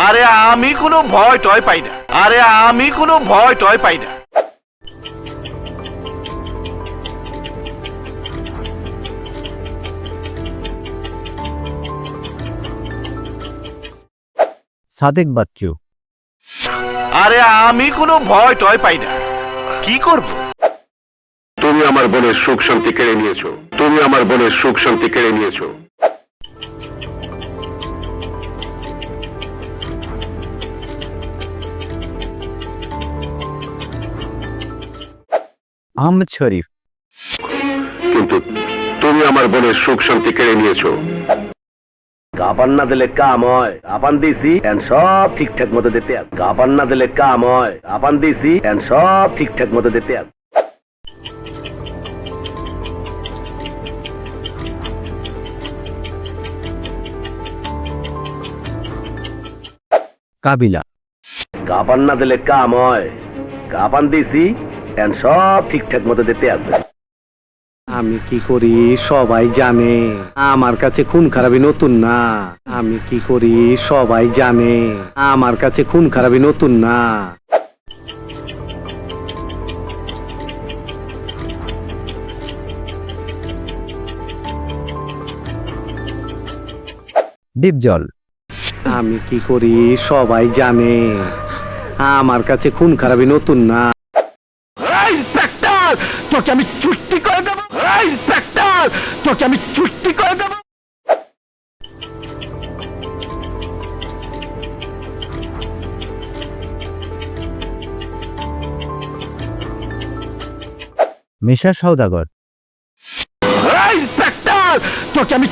আরে আমি কোনো ভয় টয় পাই না। আরে আমি কোনো ভয় টয় পাই না। সাদেক বাচ্চু। আরে আমি কোনো ভয় টয় পাই না। কি করব? তুমি আমার বোনের সুখ শান্তি কেড়ে নিয়েছো। তুমি আমার বোনের সুখ শান্তি কেড়ে নিয়েছো। আহমেদ শরীফ। কিন্তু তুমি আমার বোনের সুখ শান্তি কেড়ে নিয়েছো। গাপান না দিলে কাম হয়। গাপান দিছি এন্ড সব ঠিকঠাক মতো দিতে আছে। গাপান না দিলে কাম হয়। গাপান দিছি এন্ড সব ঠিকঠাক মতো দিতে আছে। কাবিলা। গাপান না দিলে কাম হয়। গাপান দিছি এন্ড সব ঠিকঠাক মতো দিতে আছে। আমি কি করি সবাই জানে, আমার কাছে খুন খারাপি নতুন না। আমি কি করি সবাই জানে, আমার কাছে খুন খারাপি নতুন না। ডিপজল। আমি কি করি সবাই জানে, আমার কাছে খুন খারাপি নতুন না। ইন্সপেক্টর, তোকে আমি ছুটি করে দেব। ইন্সপেক্টর, তোকে আমি ছুটি করে দেব। মিশা সওদাগর। ইন্সপেক্টর, তোকে আমি